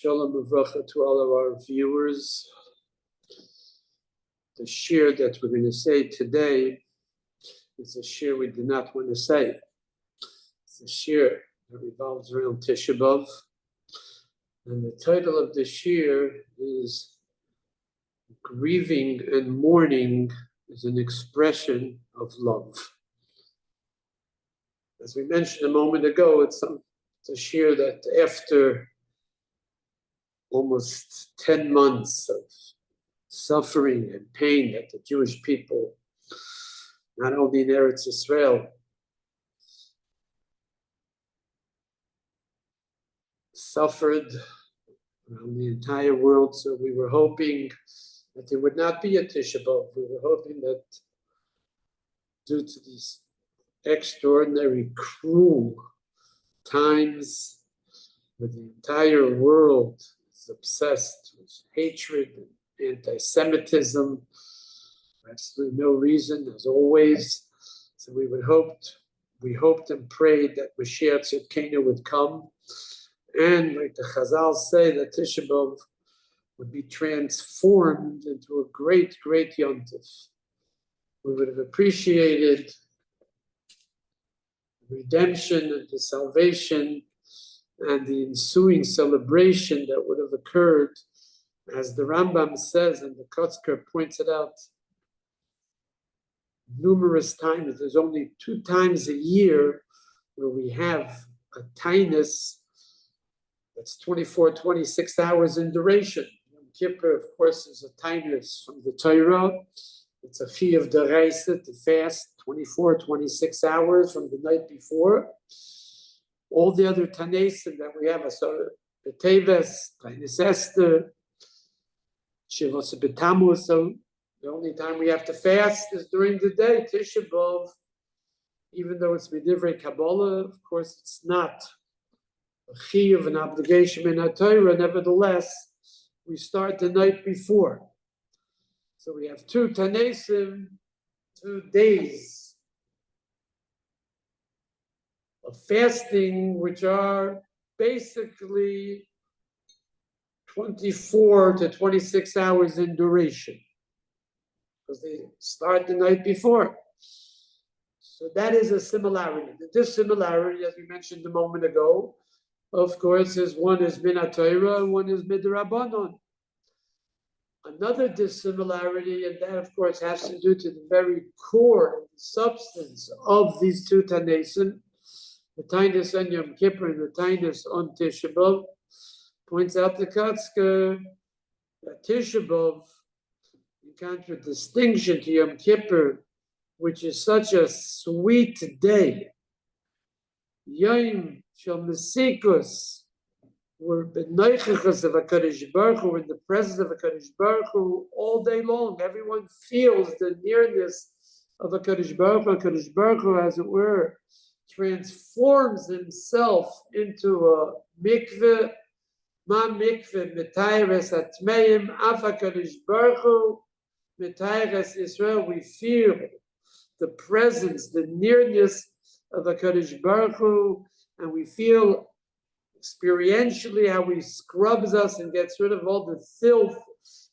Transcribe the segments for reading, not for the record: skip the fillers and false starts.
Shalom Uvracha to all of our viewers. The shiur that we're going to say today is a shiur we did not want to say. It's a shiur that revolves around Tisha B'Av. And the title of the shiur is Grieving and Mourning is an Expression of Love. As we mentioned a moment ago, it's a shiur that after almost 10 months of suffering and pain that the Jewish people, not only in Eretz Israel, suffered around the entire world. So we were hoping that there would not be a Tisha B'Av. We were hoping that due to these extraordinary, cruel times where the entire world is obsessed with hatred and anti-Semitism for absolutely no reason, as always. So we hoped and prayed that Mashiach Tzidkenu would come, and like the Chazal say, that Tisha B'Av would be transformed into a great, great yontif. We would have appreciated the redemption and the salvation and the ensuing celebration that would have occurred, as the Rambam says, and the Kotzker points it out numerous times. There's only 2 times a year where we have a tainus that's 24, 26 hours in duration. Yom Kippur, of course, is a tainus from the Torah. It's a fee of the Reisa to fast 24, 26 hours from the night before. All the other tanesim that we have, so the Teves, Tainus Esther, Shivos B'Tammuz, so the only time we have to fast is during the day. Tisha B'Av, even though it's B'divrei Kabbalah, of course it's not a chiyuv, an obligation in our Torah. Nevertheless, we start the night before. So we have 2 tanesim, 2 days of fasting, which are basically 24 to 26 hours in duration, because they start the night before. So that is a similarity. The dissimilarity, as we mentioned a moment ago, of course, is one is min haTorah and one is midrabanon. Another dissimilarity, and that of course has to do to the very core, the substance of these 2 tanesim, the tainus on Yom Kippur and the tainus on Tisha B'Av, points out the Kotzker that Tisha B'Av, in contradistinction to Yom Kippur, which is such a sweet day, Yom Shel Mesikus, we're b'neichachas of HaKadosh Baruch Hu, in the presence of HaKadosh Baruch Hu all day long. Everyone feels the nearness of HaKadosh Baruch Hu. HaKadosh Baruch Hu, as it were, transforms himself into a mikveh, ma mikveh, metayeres atmeim, af HaKadosh Baruch Hu, metayeres Israel. We feel the presence, the nearness of HaKadosh Baruch Hu, and we feel experientially how he scrubs us and gets rid of all the filth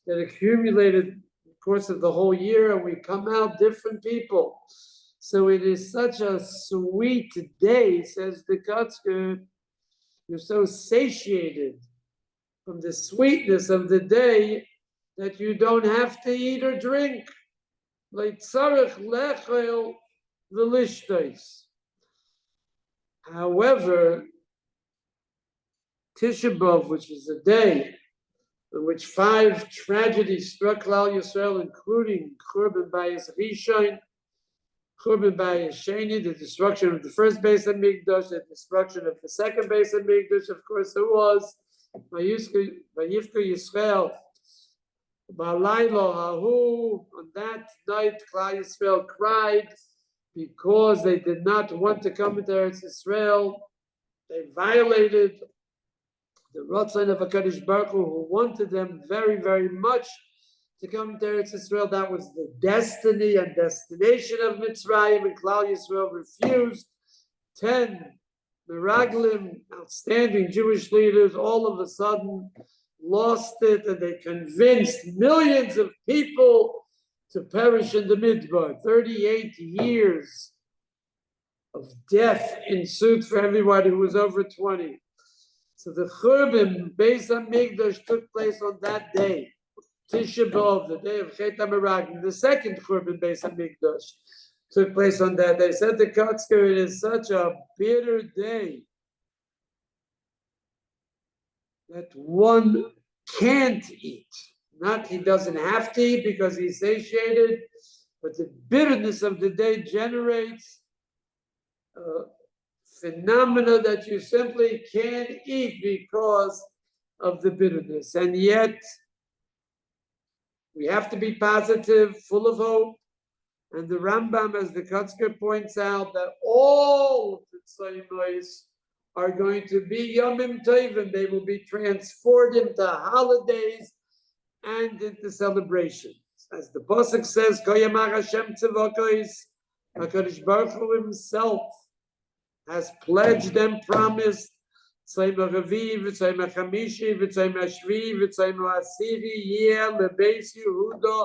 that accumulated in the course of the whole year, and we come out different people. So it is such a sweet day, says the Kotzker. You're so satiated from the sweetness of the day that you don't have to eat or drink. Like tzarech lechel v'lishtos. However, Tisha B'Av, which is a day in which 5 tragedies struck Klal Yisrael, including Churban Bayis Rishon, Churban Bayis Sheni, the destruction of the first Beis HaMikdash, the destruction of the second Beis HaMikdash, of course, it was Vayivka Yisrael, Ba'alaylo Hahu. On that night, Klal Yisrael cried because they did not want to come into Eretz Israel. They violated the Ratzon of HaKadosh Baruch Hu, who wanted them very, very much to come to Eretz Israel. That was the destiny and destination of Mitzrayim, and Klal Yisrael refused. 10 Meraglim, outstanding Jewish leaders, all of a sudden lost it, and they convinced millions of people to perish in the Midbar. 38 years of death ensued for everybody who was over 20. So the Churban, Beis HaMikdash, took place on that day, Tisha B'Av, the day of Chet HaMeraglim. The second Churban, Beis HaMikdash, took place on that day. Said the Kotzker, it is such a bitter day that one can't eat. Not he doesn't have to eat because he's satiated, but the bitterness of the day generates phenomena that you simply can't eat because of the bitterness. And yet, we have to be positive, full of hope. And the Rambam, as the Kotzker points out, that all of the Tzayimos are going to be Yomim Tovim. They will be transformed into holidays and into celebrations. As the Pasuk says, Koyamar Hashem Tzavokos, HaKadosh Baruch Hu himself has pledged and promised Tzayim HaRavi, V'Tzayim HaChamishi, V'Tzayim HaShvi, V'Tzayim HaAsiri, Yeh, Lebeis Yehuda,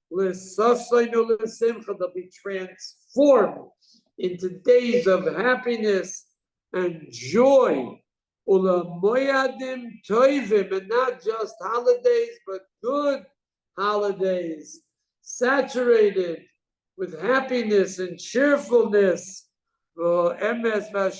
L'Sasoinu L'Simcha. They'll be transformed into days of happiness and joy. Ulamoyadim Toivim, and not just holidays, but good holidays, saturated with happiness and cheerfulness. And the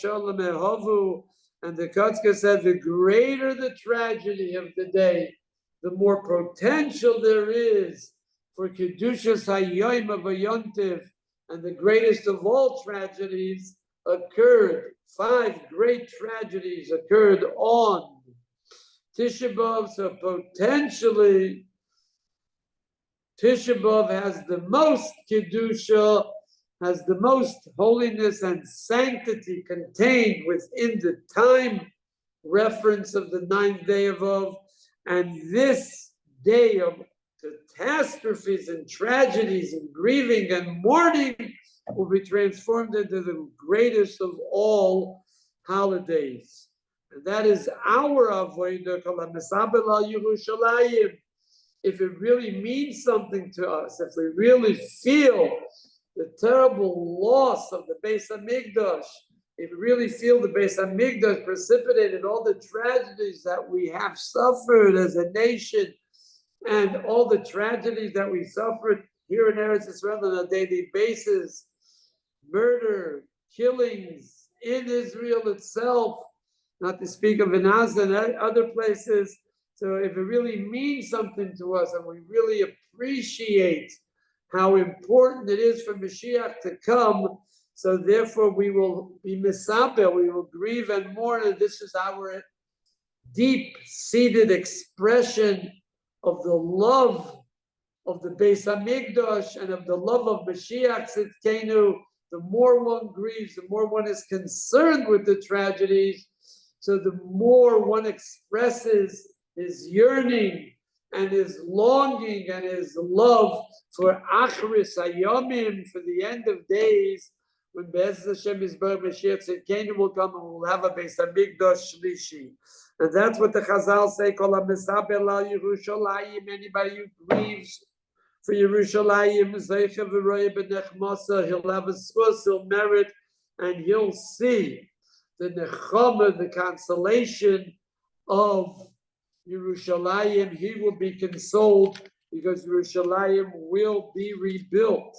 Kotzker said, the greater the tragedy of the day, the more potential there is for Kedushas Hayyim of a Yontiv. And the greatest of all tragedies occurred, 5 great tragedies occurred on Tisha B'Av. So potentially, Tisha B'Av has the most Kedusha, has the most holiness and sanctity contained within the time reference of the 9th day of Av. And this day of catastrophes and tragedies and grieving and mourning will be transformed into the greatest of all holidays. And that is our avodah kol ha-mesabel al Yerushalayim. If it really means something to us, if we really feel the terrible loss of the Beis HaMikdash, if we really feel the Beis HaMikdash precipitated all the tragedies that we have suffered as a nation, and all the tragedies that we suffered here in Eretz Israel on a daily basis, murder, killings in Israel itself, not to speak of in Gaza and other places. So if it really means something to us and we really appreciate how important it is for Mashiach to come, so therefore we will be misabel, we will grieve and mourn, and this is our deep-seated expression of the love of the Beis HaMikdash and of the love of Mashiach Tzidkenu. The more one grieves, the more one is concerned with the tragedies, so the more one expresses his yearning and his longing and his love for Achris Hayomim, for the end of days, when Be'ez Hashem Yisbarach Mashiach Tzidkenu will come and we'll have a Beis HaMikdash Shlishi. And that's what the Chazal say, Kol ha-mesabel al Yerushalayim, anybody who grieves for Yerushalayim, Zeicha v'roya b'nechmasa, he'll have a schus, he'll merit, and he'll see the nechama, the consolation of Yerushalayim. He will be consoled because Yerushalayim will be rebuilt.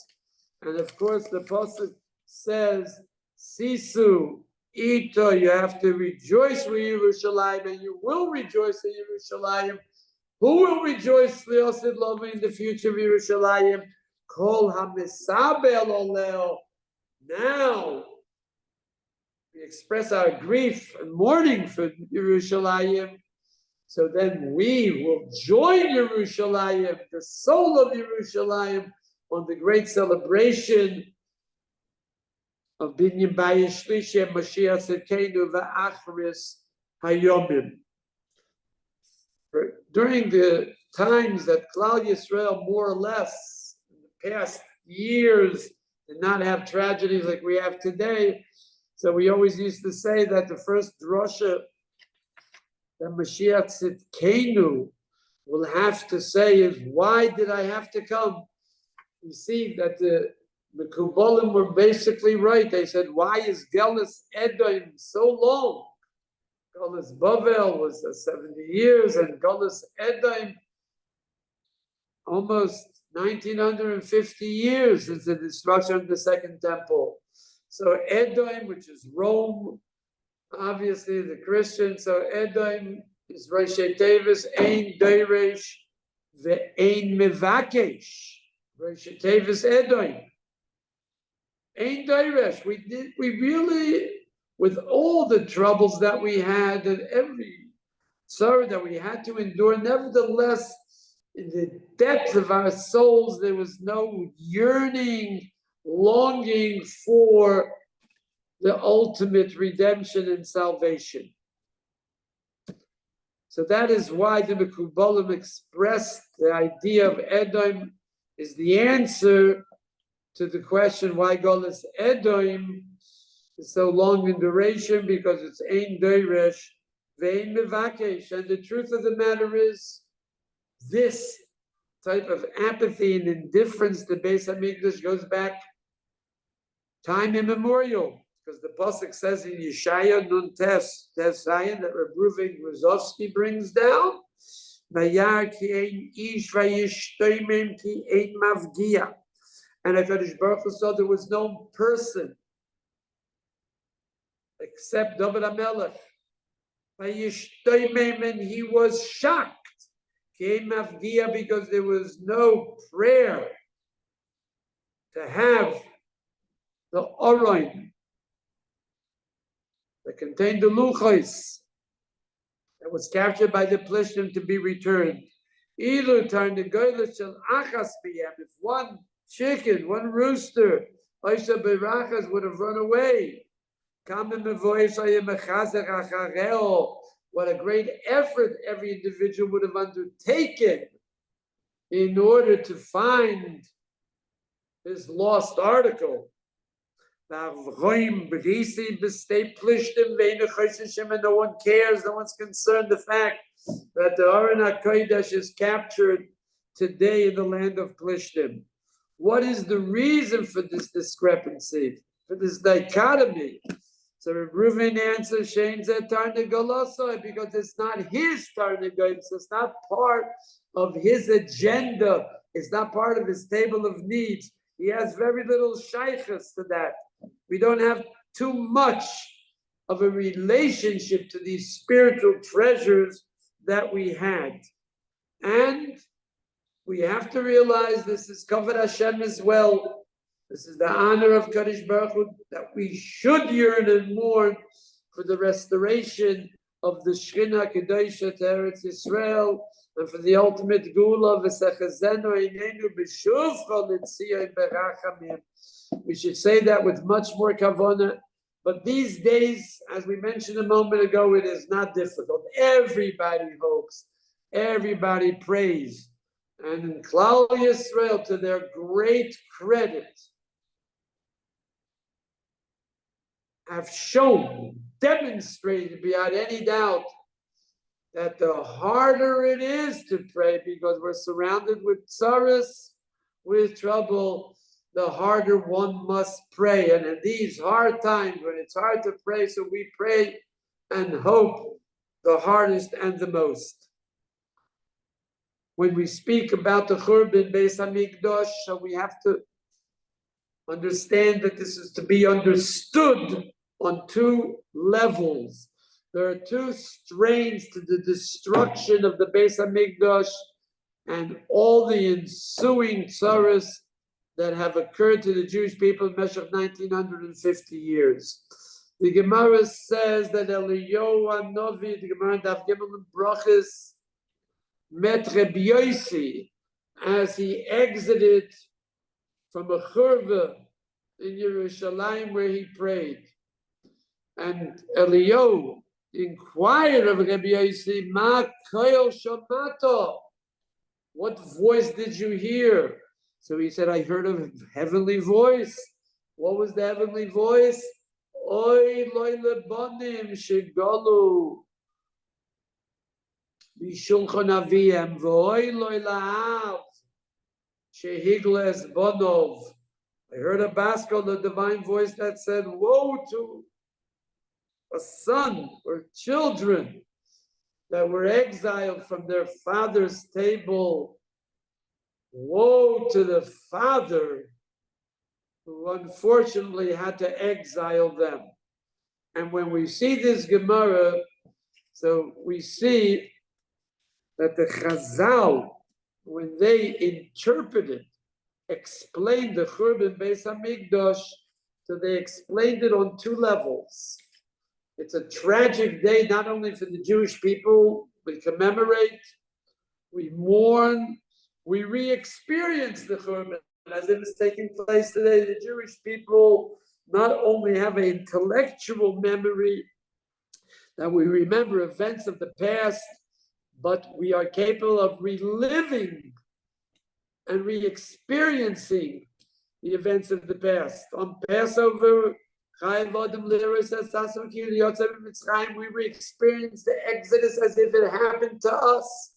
And of course, the Pasuk says, Sisu, Ito, you have to rejoice with Yerushalayim, and you will rejoice in Yerushalayim. Who will rejoice in the future of Yerushalayim? Kol ha-mesabel oleo. Now, we express our grief and mourning for Yerushalayim, so then we will join Yerushalayim, the soul of Yerushalayim, on the great celebration of Binyan Bayis Shlishi and Mashiach Tzidkenu v'Achris Hayomim. During the times that Klal Yisrael, more or less, in the past years, did not have tragedies like we have today, So we always used to say that the first drasha that Mashiach Tzidkenu will have to say is, why did I have to come? You see that the Mekubalim were basically right. They said, why is Gelus Edom so long? Gelus Bavel was 70 years, and Gelus Edom almost 1950 years since the destruction of the Second Temple. So Edom, which is Rome, obviously the Christians, so Edom is Roshei Tevis, Ein Deiresh, Ve'ein Mevakesh. Roshei Tevis Edom. Ein Deiresh. We really, with all the troubles that we had and every sorrow that we had to endure, nevertheless, in the depths of our souls, there was no yearning, longing for the ultimate redemption and salvation. So that is why the Mekubalim expressed the idea of Edom is the answer to the question why Golus Edom is so long in duration, because it's Ein Deiresh, Ve'ein Mevakesh. And the truth of the matter is, this type of apathy and indifference to Beis Hamikdash goes back time immemorial, because the pasuk says in Yeshaya Nun Tes Zayin that Reb Rozovsky brings down, Vayar ki ein ish vayishtoimim ki ein mavgia, and HaKadosh Baruch Hu saw there was no person except David HaMelech. Vayishtoimim, and he was shocked. Because there was no prayer to have the Orain that contained the Luchos that was captured by the Plishtim to be returned. If one chicken, one rooster, Aisha Berachas would have run away. What a great effort every individual would have undertaken in order to find his lost article. And no one cares, no one's concerned the fact that the Aron HaKodesh is captured today in the land of Plishtim. What is the reason for this discrepancy, for this dichotomy? So Reuven answers, Shein Zeh Tarnegolosai, because it's not his Tarnegolos, it's not part of his agenda, it's not part of his table of needs. He has very little shaykhs to that. We don't have too much of a relationship to these spiritual treasures that we had. And we have to realize this is Kavod Hashem as well. This is the honor of Kadosh Baruch Hu, that we should yearn and mourn for the restoration of the Shechina Kedosha to Eretz Yisrael, and for the ultimate Gula v'sechazenu einenu b'shuvcha l'tzion berachamim. We should say that with much more kavanah. But these days, as we mentioned a moment ago, it is not difficult. Everybody hopes, everybody prays, and in Klal Yisrael, to their great credit, have shown, demonstrated beyond any doubt, that the harder it is to pray, because we're surrounded with tsaras, with trouble, the harder one must pray. And in these hard times, when it's hard to pray, so we pray and hope the hardest and the most. When we speak about the Churban Beis Hamikdash, so we have to understand that this is to be understood on two levels. There are two strains to the destruction of the Beis Hamikdash and all the ensuing tsaras that have occurred to the Jewish people in Meshach 1950 years. The Gemara says that Eliyahu Hanavi, the Gemara Daf Gimel and Brachos, met Rabbi Yossi as he exited from a churva in Yerushalayim where he prayed. And Eliyahu inquired of Rabbi Yossi, Ma koil shamato? What voice did you hear? So he said, I heard a heavenly voice. What was the heavenly voice? Oy loy lebanim shegalu bishulchan aviem v'oy loy la'av shehigles bonov. I heard a Baskel, the divine voice that said, woe to a son or children that were exiled from their father's table. Woe to the father who unfortunately had to exile them. And when we see this Gemara, so we see that the Chazal, when they interpreted, explained the Churban Beis HaMikdash, so they explained it on two levels. It's a tragic day, not only for the Jewish people, we commemorate, we mourn, we re-experience the Churban as it is taking place today. The Jewish people not only have an intellectual memory that we remember events of the past, but we are capable of reliving and re-experiencing the events of the past. On Passover, we re-experience the Exodus as if it happened to us.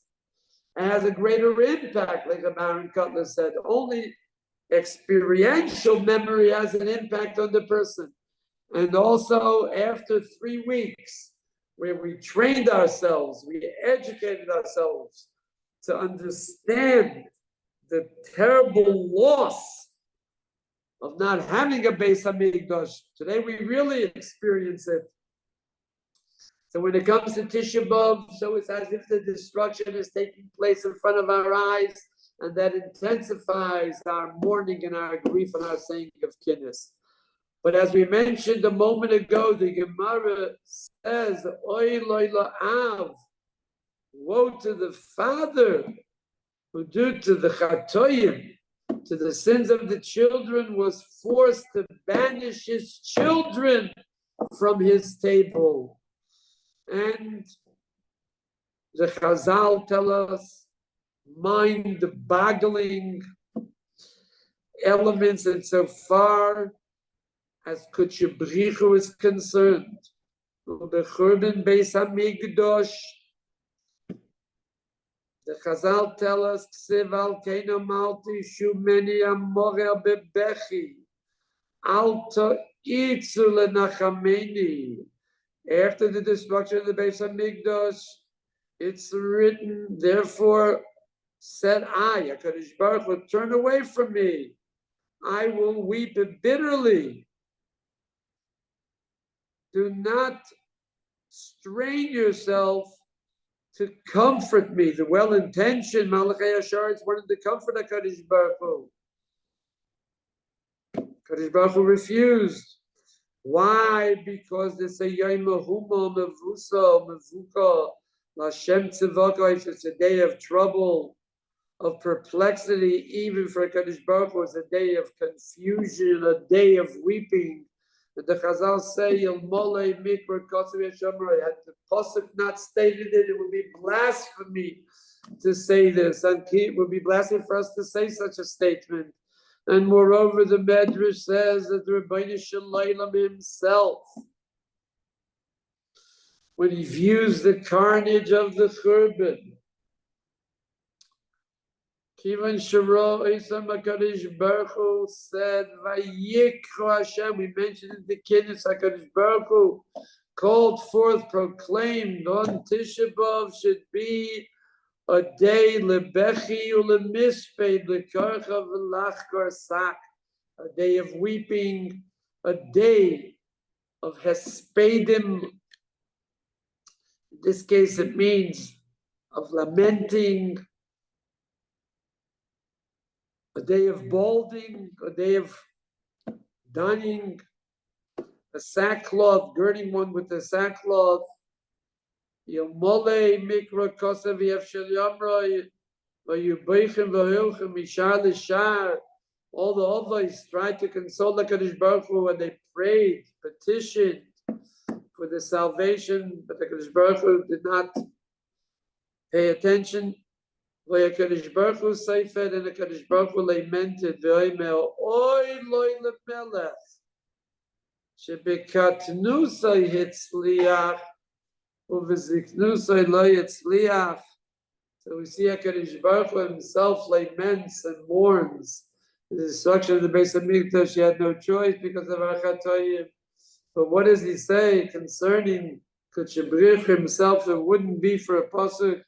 It has a greater impact, like the Baron Cutler said. Only experiential memory has an impact on the person. And also, after 3 weeks, where we trained ourselves, we educated ourselves to understand the terrible loss of not having a Beis HaMikdash. Today we really experience it. So when it comes to Tisha B'Av, so it's as if the destruction is taking place in front of our eyes, and that intensifies our mourning and our grief and our saying of kinnis. But as we mentioned a moment ago, the Gemara says, Oy loy la'av, woe to the father who due to the chatoyim, to the sins of the children, was forced to banish his children from his table. And the Chazal tell us mind-boggling elements insofar as Kudsha B'richu is concerned. The Churban Beis HaMikdash, the Chazal tell us, Ksiv al keino malti shumeni amore bebechi, alto itzu lenachameni. After the destruction of the Beis HaMikdash, it's written, therefore said I, HaKadosh Baruch Hu, turn away from me. I will weep bitterly. Do not strain yourself to comfort me. The well-intentioned Malachei Ashar is wanted to comfort HaKadosh Baruch Hu. HaKadosh Baruch Hu refused. Why? Because they say Yom Huma Mevusa Mevuka Lashem Tzivaka. It's a day of trouble, of perplexity, even for HaKadosh Baruch Hu. It's a day of confusion, a day of weeping. And the Chazal say, Yilmolei Mikra Kosev Yeshamra. Had the Pasuk not stated it, it would be blasphemy to say this. And it would be blasphemy for us to say such a statement. And moreover, the Medrash says that the Rebbeinu Shalom himself, when he views the carnage of the Churban, Kivan Sharo Isam HaKadosh Baruch Hu said, Vayikra Hashem, we mentioned in the Kiddush, HaKadosh Baruch Hu called forth, proclaimed on Tisha B'Av should be a day lebechi ulemisped lekarcha v'lachkar sak, a day of weeping, a day of hespedim. In this case, it means of lamenting, a day of balding, a day of donning a sackcloth, girding one with the sackcloth. Yomole mikra kosev yefshel yamroi vayubaychem vayochem mishar l'shar. All the Avos tried to console the HaKadosh Baruch Hu when they prayed, petitioned for the salvation, but the HaKadosh Baruch Hu did not pay attention. HaKadosh Baruch Hu seifed, and the HaKadosh Baruch Hu lamented, v'oimer, oy loy lemelech, Shebekatnusay hitzliach, uviziknusay lo yitzliach. So we see HaKadosh Baruch Hu himself laments and mourns the destruction of the Beis Hamikdash. He had no choice because of Achatoyim. But what does he say concerning Kutshabrich himself? It wouldn't be for a pasuk.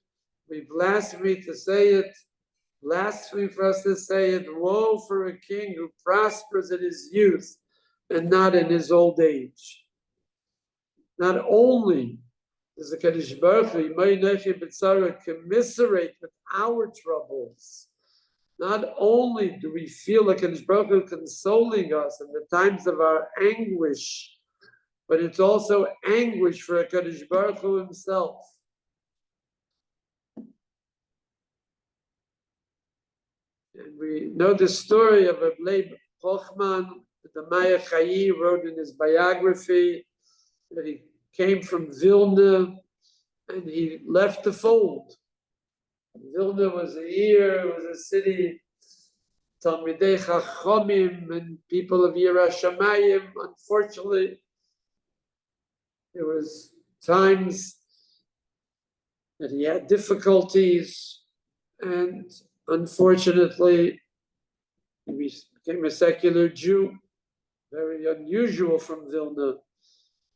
We blasphemy to say it. Blasphemy for us to say it. Woe for a king who prospers in his youth and not in his old age. Not only does the Kadosh Baruch Hu commiserate with our troubles, not only do we feel the Kadosh Baruch Hu consoling us in the times of our anguish, but it's also anguish for a Kadosh Baruch Hu himself. And we know the story of Leib Hochman, the Maya Chayi wrote in his biography that he came from Vilna and he left the fold. Vilna was a city, Talmidei Chachamim and people of Yirah Shamayim. Unfortunately, there was times that he had difficulties, and unfortunately, he became a secular Jew, very unusual from Vilna.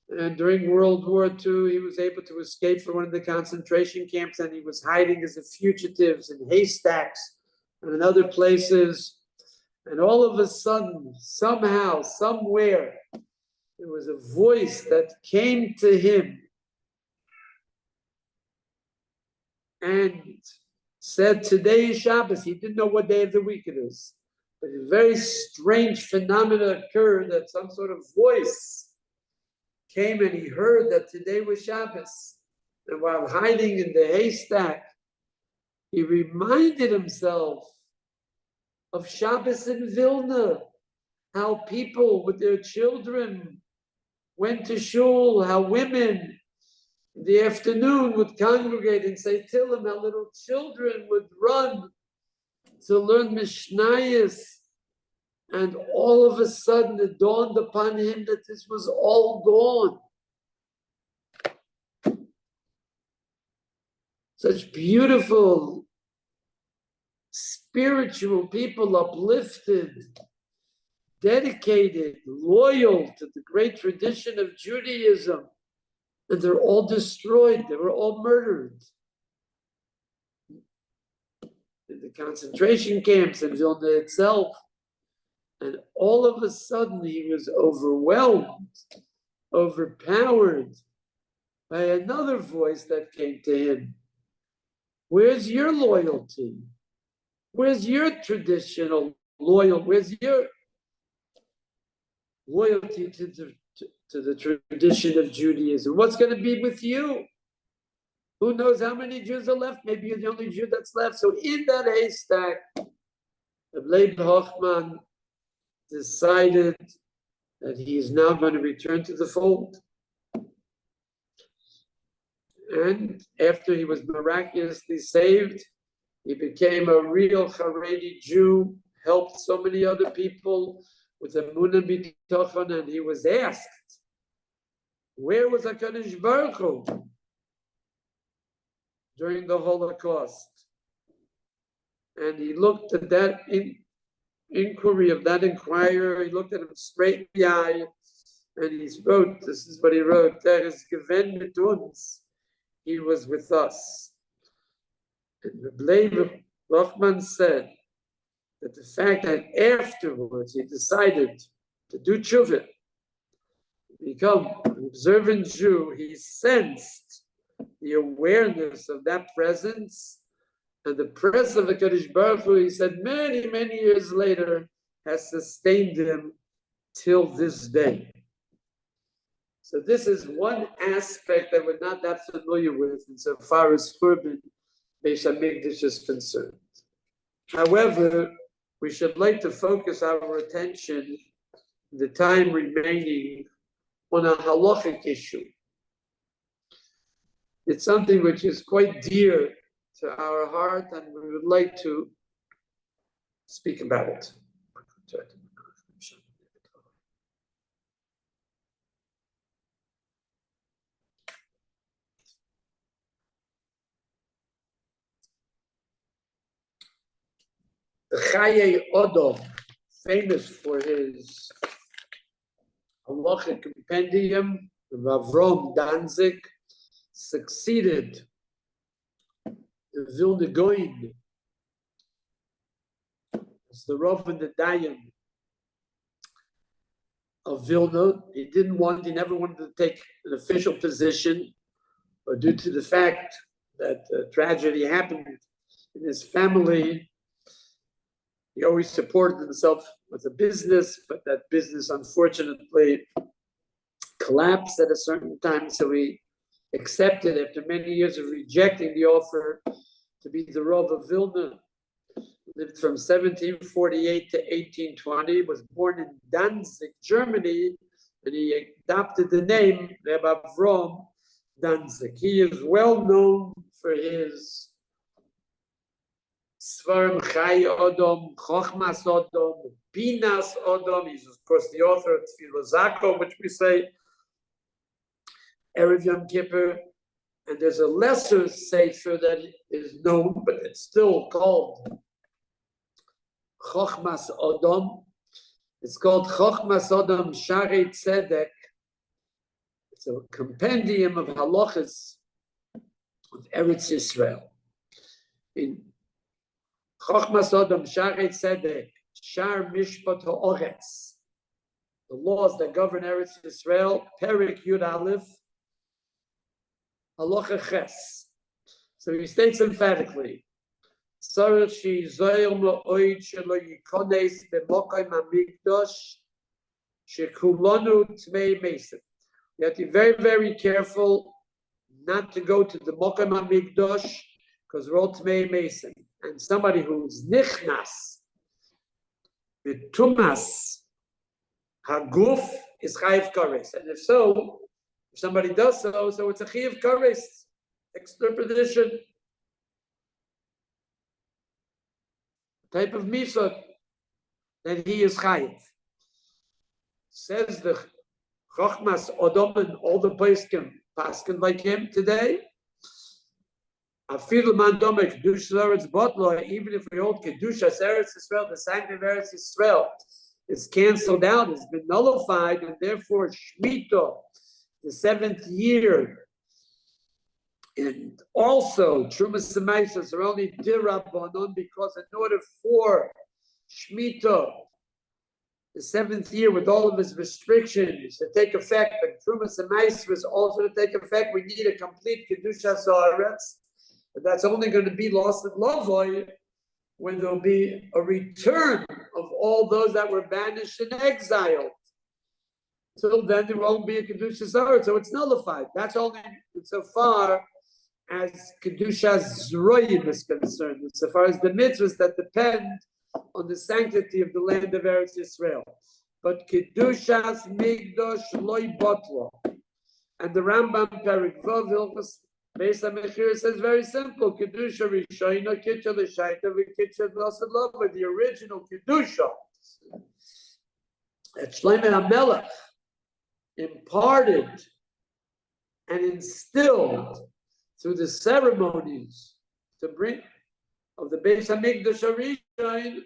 And during World War II, he was able to escape from one of the concentration camps, and he was hiding as a fugitive in haystacks and in other places. And all of a sudden, somehow, somewhere, there was a voice that came to him and said, today is Shabbos. He didn't know what day of the week it is. But a very strange phenomena occurred that some sort of voice came and he heard that today was Shabbos. And while hiding in the haystack, he reminded himself of Shabbos in Vilna, how people with their children went to shul, how women in the afternoon would congregate and say Tehillim, how little children would run to learn Mishnayos. And all of a sudden it dawned upon him that this was all gone. Such beautiful, spiritual people, uplifted, dedicated, loyal to the great tradition of Judaism. And they're all destroyed. They were all murdered in the concentration camps in Vilna itself. And all of a sudden he was overwhelmed, overpowered by another voice that came to him. Where's your loyalty? Where's your traditional loyalty? Where's your loyalty to the tradition of Judaism? What's going to be with you? Who knows how many Jews are left? Maybe you're the only Jew that's left. So in that haystack, the Leib Hochman decided that he is now going to return to the fold. And after he was miraculously saved, he became a real Haredi Jew, helped so many other people with Emunah B'Tachon, and he was asked, where was HaKadosh Baruch Hu during the Holocaust? And he looked at that inquiry of that inquirer, he looked at him straight in the eye, and he wrote, this is what he wrote, there is given mit uns, he was with us. And the Leib Hochman said that the fact that afterwards he decided to do tshuva, become an observant Jew, he sensed the awareness of that presence, and the presence of the Kadosh Baruch Hu, he said, many, many years later, has sustained him till this day. So this is one aspect that we're not that familiar with insofar as Churban Beis Hamikdash is concerned. However, we should like to focus our attention, the time remaining, on a halachic issue. It's something which is quite dear to our heart, and we would like to speak about it. the Chaye Odom, famous for his halachic compendium, Rav Rom Danzig, succeeded the Vilna Goin as the Rav and the Dayan of Vilna. He never wanted to take an official position, but due to the fact that tragedy happened in his family, he always supported himself with a business, but that business unfortunately collapsed at a certain time. So he accepted, after many years of rejecting the offer, to be the Rav of Vilna. Lived from 1748 to 1820, was born in Danzig, Germany, and he adopted the name Rabbi Avram Danzig. He is well known for his Svarim Chai Odom, Chochmas Odom, Binas Odom. He's, of course, the author of Tfilah Zako, which we say Erev Yom Kippur. And there's a lesser sefer that is known, but it's still called Chochmas Odom. It's called Chochmas Odom Sharei Tzedek. It's a compendium of halachas of Eretz Yisrael. In Chochmas Odom Sharei Tzedek, Shar Mishpat Ha'oretz, the laws that govern Eretz Yisrael, Perik Yud Aleph, Halacha Ches. So he states emphatically, you have to be very, very careful not to go to the Mokai Mamikdosh, because we're all Tmei Mason. And somebody who's Nichnas, the Tumas, Haguf, is Chayiv Kares. And if somebody does so it's a Chayiv Kares, extrapolation. Type of Misot, then he is Chayiv. Says the Chochmas Odom and all the Paskin like him today. Even if we hold Kedushas Eretz Yisrael, the sanctity of Eretz Yisrael is cancelled out, has been nullified, and therefore Shemitah, the 7th year, and also Trumas and Maasros are only Dirabanon, because in order for Shemitah, the 7th year, with all of its restrictions, to take effect, and Trumas and Maasros also to take effect, we need a complete Kedushas Eretz. But that's only going to be lost at Lavoy when there'll be a return of all those that were banished and exiled. Till then, there won't be a Kedushas Eretz, so it's nullified. That's only insofar as Kedushas Zroyim is concerned, insofar as the mitzvahs that depend on the sanctity of the land of Eretz Yisrael. But Kedushas Migdosh Loi Botlo. And the Rambam Perik Vav Hilchos Beis HaMechira says very simple: Kedusha Rishayna, Kitcha L'Shaita, V'Kitcha L'Asad Lava, the original Kedusha that Shlomo HaMelech imparted and instilled through the ceremonies to bring of the Beis HaMikdash Rishon,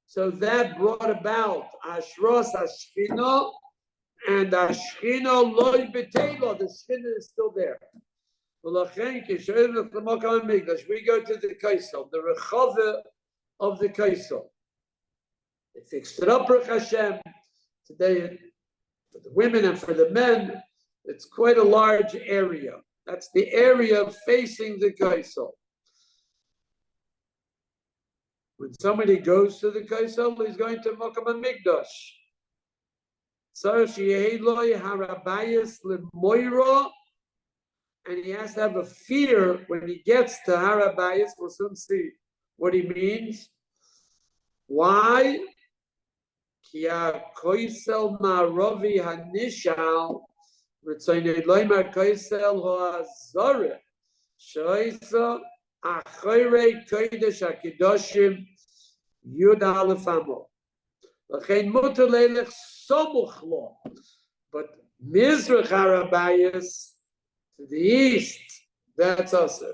so that brought about Ashros Ashchina, and Ashchina Loi B'Teilo, the Shchina is still there. We go to the Kaisel, the Rechava of the Kaisel. They fixed it up, Baruch Hashem. Today, for the women and for the men, it's quite a large area. That's the area facing the Kaisel. When somebody goes to the Kaisel, he's going to Mokom HaMikdash. So Sheyeloi Harabayis Lemoira. And he has to have a fear when he gets to Harabayis. We'll soon see what he means. Why? Ki ha'koisel ma'arovi ha'nishal v'tzoynei loymar koisel ha'azoreh shoisa achoyrei kodesh ha'kedoshim yud aleph amo l'chein muter leilech somuch lo. But Mizrach Harabayis, to the east, that's also.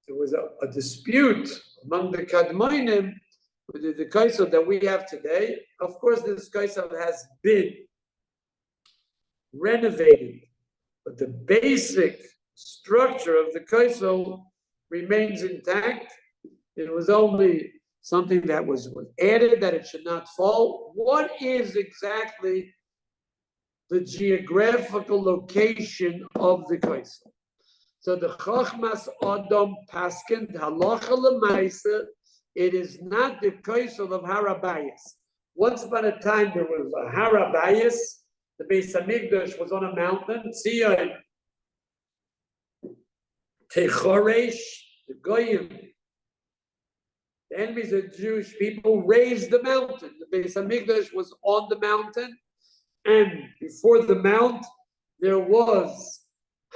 To there was a dispute among the Kadmonim with the Kaisel that we have today. Of course, this Kaisel has been renovated, but the basic structure of the Kaisel remains intact. It was only something that was added, that it should not fall. What is exactly the geographical location of the Kaisel? So the Chochmas Adam Paskin Halacha Lemaisa, it is not the Kaisel of Harabayas. Once upon a time there was a Harabayas. The Beis Hamikdash was on a mountain. Tzion, Techoresh, the Goyim, the enemies of the Jewish people, raised the mountain. The Beis Hamikdash was on the mountain, and before the mount there was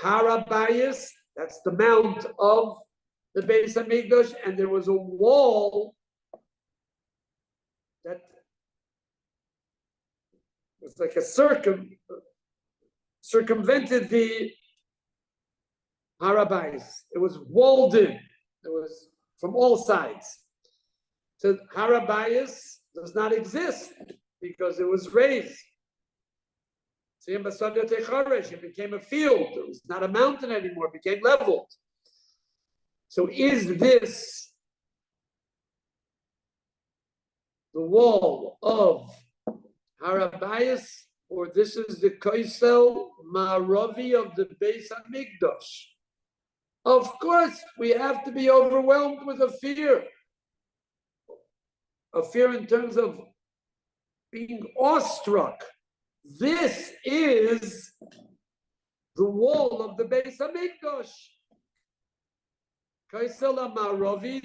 Harabayas. That's the mount of the Beis Hamikdash, and there was a wall that was like a circumvented the Harabayas. It was walled in. It was from all sides. So Harabayas does not exist because it was raised. It became a field. It was not a mountain anymore. It became leveled. So is this the wall of Harabayas, or this is the Kaisel Ma'aravi of the Beis Hamikdash? Of course, we have to be overwhelmed with a fear in terms of being awestruck. This is the wall of the Beis Hamikdash. Kaisel Ma'aravi,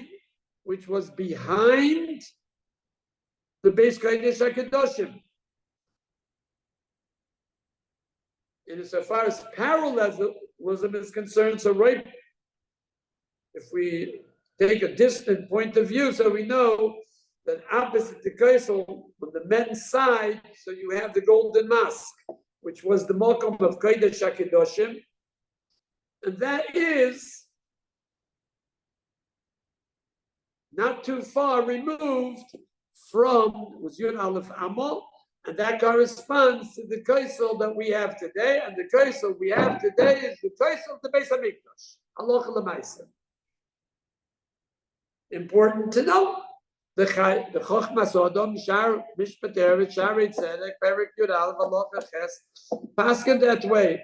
which was behind the Beis Kodesh HaKadoshim. And as far as parallelism is concerned, so right, if we take a distant point of view, so we know that opposite the Kaisel, on the men's side, so you have the golden mosque, which was the Mokum of Kodesh HaKadoshim, and that is not too far removed from, was Yud Aleph Amal, and that corresponds to the Kaisel that we have today, and the Kaisel we have today is the Kaisel of the Beis Hamikdash. Halacha L'maisa. Important to know. The Chochmas Adam Shar Mishpat Eretz Shari Tzedek Perik Yud Aleph Halacha Ches Paskin that way,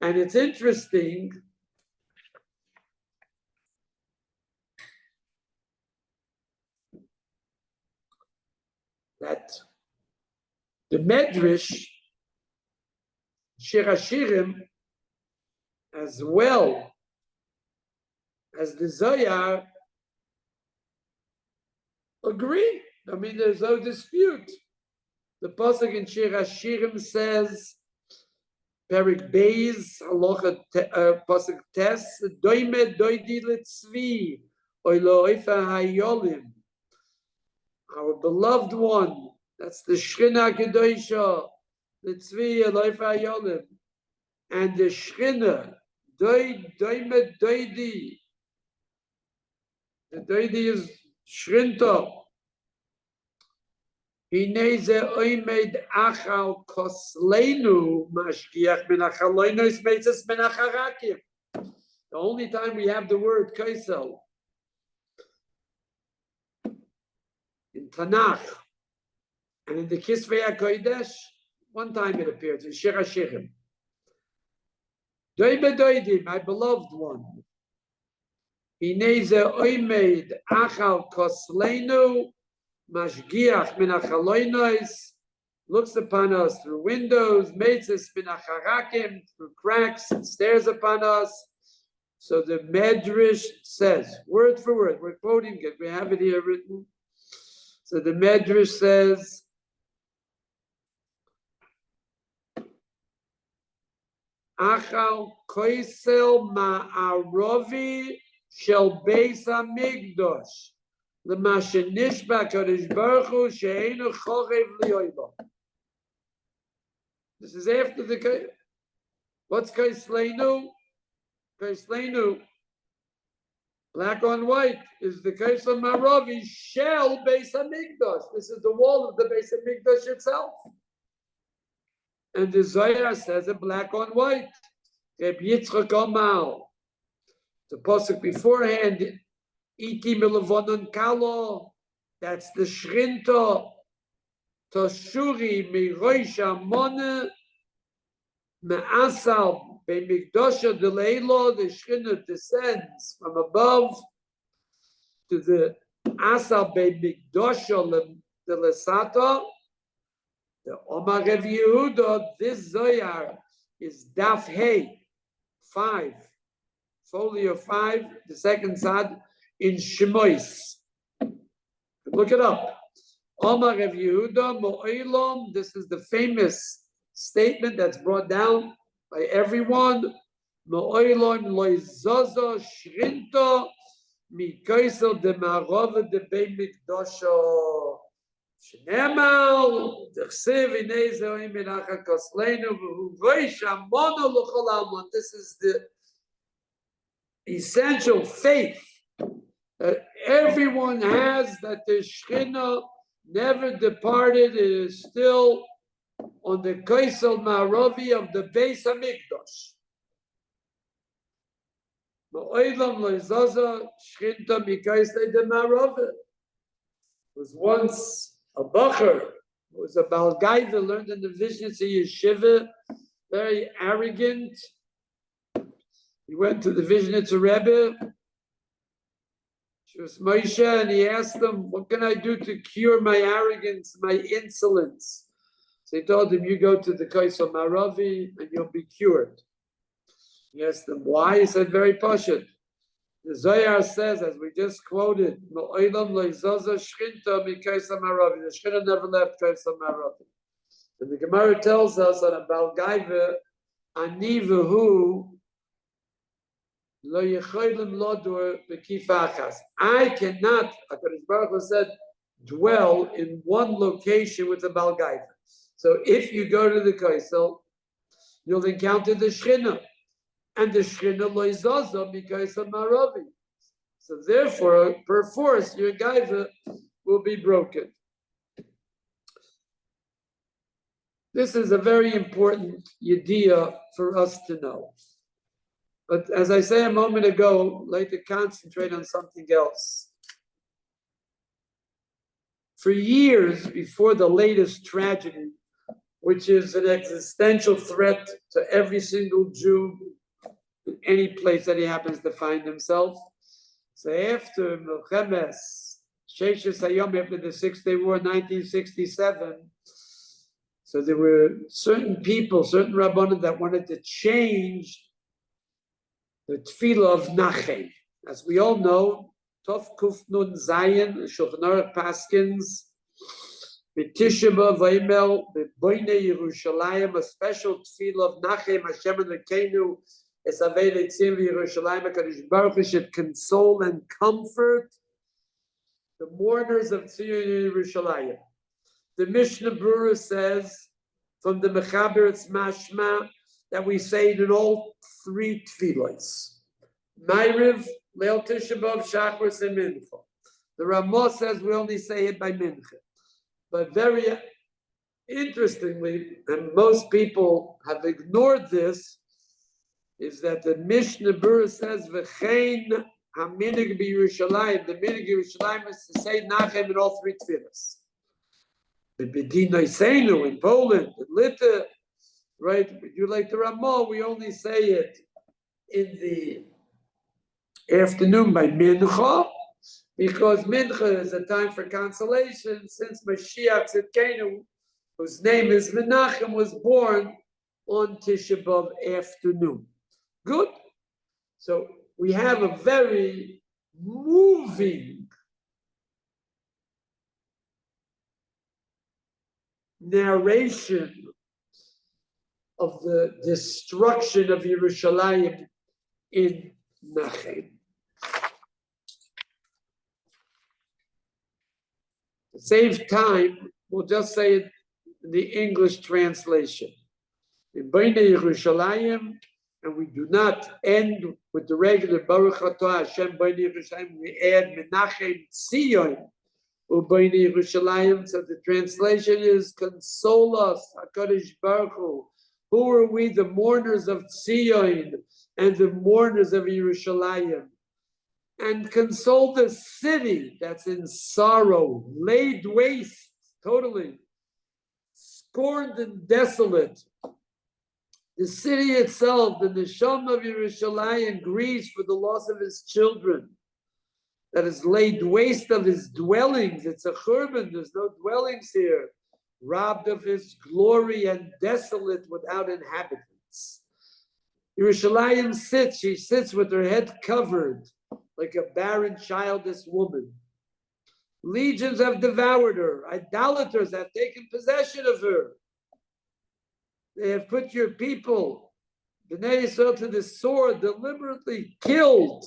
and it's interesting that the Medrash Shir HaShirim, as well as the Zohar, agree. I mean, there's no dispute. The pasuk in Shir HaShirim says, Perik Beis Halacha pasuk Tes Doime Doidi Litzvi Oilo Oifa Hayolim. Our beloved one, that's the Shechina Kedosha, the Tzvi Eloifa Hayolim, and the Shechina Doime Doidi. The Doidi is Shrinto. Hineze oimed achal kosleinu mashgiach menachaloinu is meitzes menacharakim. The only time we have the word kaisel in Tanakh and in the Kisvei HaKodesh, one time it appears in Shir HaShirim. Doime doidi, my beloved one. Hineze oimed achal kosleinu Mashgiach minachaloinois, looks upon us through windows, meitzes minacharakim, through cracks, and stares upon us. So the Medrash says, word for word, we're quoting it, we have it here written. So the Medrash says, Achal koisel ma'arovi shel beis hamikdash. The Mashenishba Kadosh Baruch Hu She'enu Chorev Li'olam. This is after the what's Kaisleinu? Kaisleinu Black on white is the Kaisel Maravi Shell Beis Hamikdash. This is the wall of the Beis Hamikdash itself. And the Zohar says it black on white. Reb Yitzchak Omal. The pasuk beforehand, Iti Milavonon Kalo. That's the Shrinto. Toshuri Miroisha Mone Me'asal. Be'mikdosha Deleilo, the Shrinto descends from above to the Asal Be'mikdosha Delesato. The Omar Rev Yehuda, this Zohar is Daf Hey 5, folio 5, the second side in Shemois. Look it up. Omar Rev Yehuda Mo'ilom. This is the famous statement that's brought down by everyone. Mo'ilom loizozo shrinto mikoisel de marova de bei mikdosho. This is the essential faith that everyone has, that the Shekhinah never departed. It is still on the Kaisel Maravi of the Beis Hamikdash. Was once a bacher, who was a Balgaiva, learned in the Vishnitzer Yeshiva, very arrogant. He went to the Vishnitzer Rebbe, Shus Moshe, and he asked him, what can I do to cure my arrogance, my insolence? So he told him, you go to the Kaisel Maravi and you'll be cured. He asked him, why? He said, very pashut. The Zohar says, as we just quoted, the Shekhinah never left Kaisel Maravi. And the Gemara tells us on a Balgaiva, Ani v'hu lo yecholim lodur b'kifachas. I cannot, HaKadosh Baruch Hu said, dwell in one location with the Balgaiva. So if you go to the Kaisel, you'll encounter the Shekhinah. And the Shekhinah lo yizaza mikaisel maravi. So therefore, per force, your gaiva will be broken. This is a very important idea for us to know. But as I say a moment ago, I'd like to concentrate on something else. For years before the latest tragedy, which is an existential threat to every single Jew, in any place that he happens to find himself. So after Milchemes, Sheshes Hayom, after the 6-Day War, 1967, so there were certain people, certain Rabbanim that wanted to change the Tefillah of Nachem. As we all know, Tov Kuf Nun Zayin, Shulchan Aruch Paskins, B'Tisha B'Av V'Imel, B'Boinei Yerushalayim, a special Tefillah of Nachem, Hashem Elokeinu, Es Avei Tzim V'Yerushalayim, HaKadosh Baruch Hu should console and comfort the mourners of Tziyun Yerushalayim. The Mishnah Berurah says, from the Mechaber, it's mashma, that we say it in all three tefillahs. Ma'ariv, Leil Tisha B'Av, Shacharis, and Mincha. The Ramah says we only say it by Mincha. But very interestingly, and most people have ignored this, is that the Mishnah Berurah says, V'chein haminig b'Yerushalayim, the minig Yerushalayim is to say Nachem in all three tefillahs. The B'dinai Seinu in Poland, in Lithuania, right? You like the Ramah, we only say it in the afternoon by Mincha, because Mincha is a time for consolation, since Mashiach Tzidkenu, whose name is Menachem, was born on Tisha B'Av afternoon. Good. So we have a very moving narration of the destruction of Yerushalayim in Nachem. To save time, we'll just say it in the English translation. In Bnei Yerushalayim, and we do not end with the regular Baruch Atah Hashem B'nai Yerushalayim. We add Menachem Tzion U'B'nai Yerushalayim. So the translation is, console us, HaKadosh Baruch Hu. Who are we? The mourners of Tzion and the mourners of Yerushalayim. And console the city that's in sorrow, laid waste, totally, scorned and desolate. The city itself, the neshama of Yerushalayim, grieves for the loss of his children, that is laid waste of his dwellings. It's a churban, there's no dwellings here, robbed of his glory and desolate without inhabitants. Yerushalayim sits, she sits with her head covered, like a barren, childless woman. Legions have devoured her. Idolaters have taken possession of her. They have put your people, B'nai Yisrael, to the sword, deliberately killed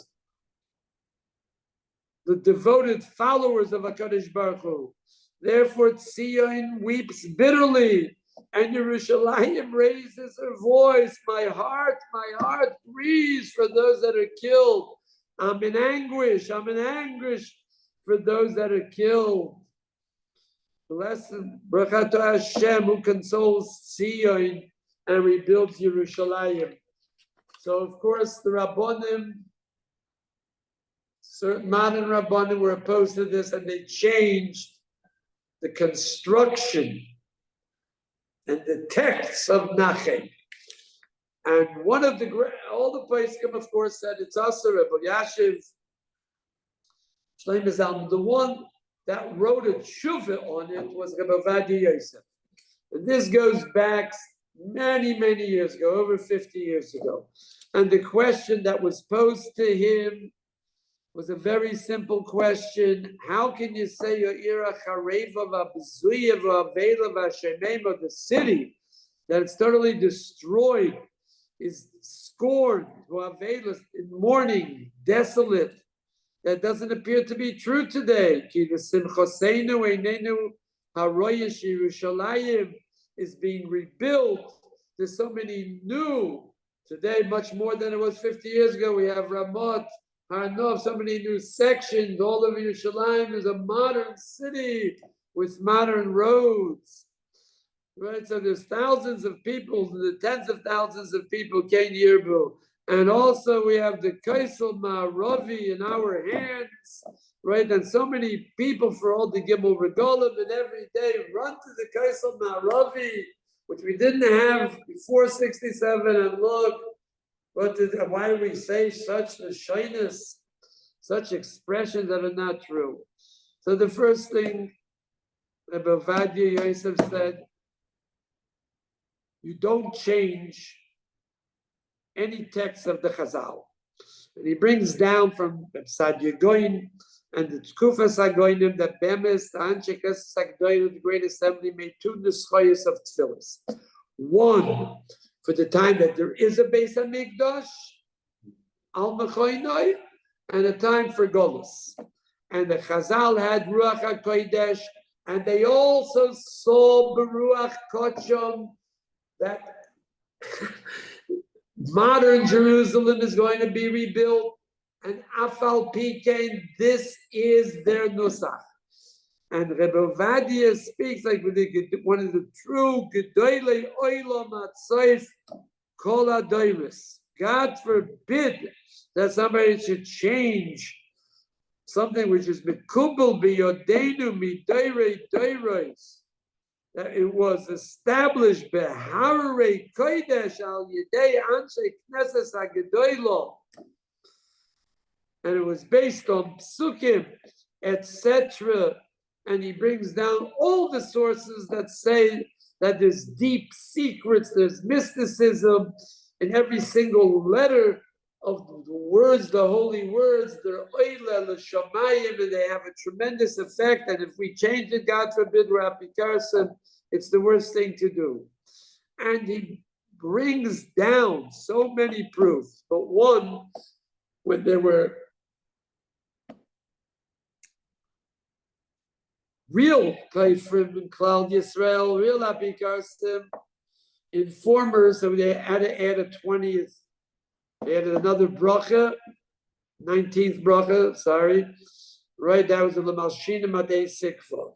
the devoted followers of HaKadosh Baruch Hu. Therefore, Tzion weeps bitterly, and Yerushalayim raises her voice. My heart grieves for those that are killed. I'm in anguish for those that are killed. Blessed Baruch Hashem, who consoles Tzion and rebuilds Yerushalayim. So of course the Rabbanim, certain modern Rabbanim were opposed to this, and they changed the construction and the texts of Nachem. And one of the all the Poskim, of course, said it's Asur, Rebbe Yashiv, Shlomo Zalman. The one that wrote a tshuva on it was Rebbe Ovadia Yosef. And this goes back many, many years ago, over 50 years ago. And the question that was posed to him was a very simple question. How can you say Yo'ira Chareva V'Abzuya V'Avela V'Hashemema, the city that it's totally destroyed, is scorned, in mourning, desolate? That doesn't appear to be true today. Ki v'simchoseinu einenu haroyesh Yerushalayim is being rebuilt. There's so many new today, much more than it was 50 years ago. We have Ramot, Harnov, so many new sections. All of Yerushalayim is a modern city with modern roads. Right, so there's thousands of people, the tens of thousands of people came Yirbu. And also we have the Kaisel Ma'aravi in our hands, right? And so many people for all the Gimel Regalim, and every day run to the Kaisel Ma'aravi, which we didn't have before 67, and look, why do we say such a shyness, such expressions that are not true? So the first thing Rebbe Ovadia Yosef said, you don't change any text of the Chazal. And he brings down from Sadia Goyin and the Tkufas HaGoyinim that Bemes, the Anshekas HaGoyinim, the Great Assembly, made two Neschayos of Tfilis. One, for the time that there is a Beis HaMikdash, Al Mechoinoi, and a time for Golus. And the Chazal had Ruach HaKodesh, and they also saw Beruach Kochom that modern Jerusalem is going to be rebuilt, and Afal Pikein, this is their Nusach. And Rebbe Ovadia speaks like one of the true Gedolei Olam Atzoif Kol HaDoros. God forbid that somebody should change something which is Mekubel B'Yodenu Midoirei Doiros. That it was established Beharei Kodesh Al Yedei Anshe Knesses HaGedolah, and it was based on psukim, etc. And he brings down all the sources that say that there's deep secrets, there's mysticism in every single letter of the words, the holy words. They're oila l'shamayim, and they have a tremendous effect. And if we change it, God forbid, we're apikarsim, it's the worst thing to do. And he brings down so many proofs. But one, when there were real Kaifrim in Klal Yisrael, real apikarsim, informers, so they had to add a 20th They added another bracha, 19th bracha, sorry. Right, that was the Malshina Madei Sikva.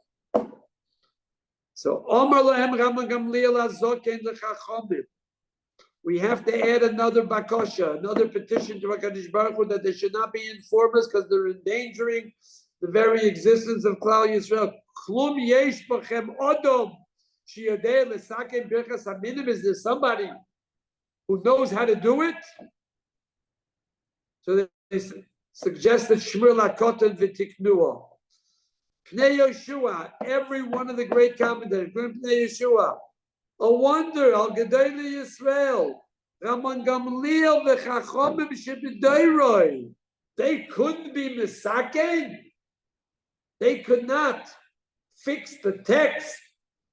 So, Omar Lahem Rama Gamliel Azoken Lechachomim. We have to add another bakosha, another petition to HaKadosh Baruch Hu that they should not be informers because they're endangering the very existence of Klal Yisrael. Klum yesh b'chem odom sheyodei lesaken birchas haminim. Is there somebody who knows how to do it? So they suggested Shmur Lakotan v'tiknua. Pnei Yeshua, every one of the great commentators, Pnei Yeshua. A wonder, Al Gedolei Yisrael, Raman Gamliel v'Chachomim shebedoiroi. They couldn't be misaken. They could not fix the text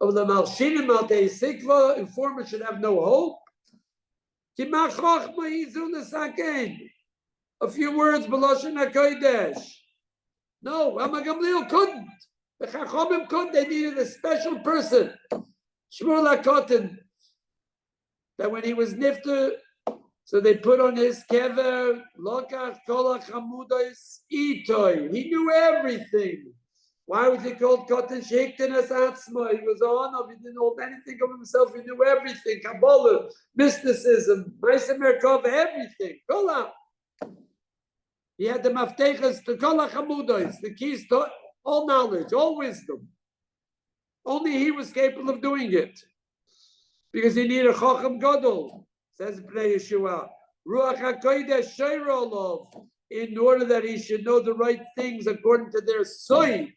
of the Malshinim Altei Sikva. Informers should have no hope. A few words, B'Loshen HaKodesh. No, Raman Gamliel couldn't. The Chachomim couldn't. They needed a special person. Shmur Lakotan, that when he was nifter, so they put on his kever, Lokach Kolach Hamudois Itoy. He knew everything. Why was he called Kotan Sheikten as Atzma? He was on of, he didn't know anything of himself, he knew everything. Kabbalah, mysticism, Ma'aseh Merkava, everything. Kolach. He had the Maftechas to Kolach Hamudois, the keys to all knowledge, all wisdom. Only he was capable of doing it. Because he needed a Chacham Gadol, says Pnei Yeshua. Ruach HaKodesh Sheirolov, in order that he should know the right things according to their soid,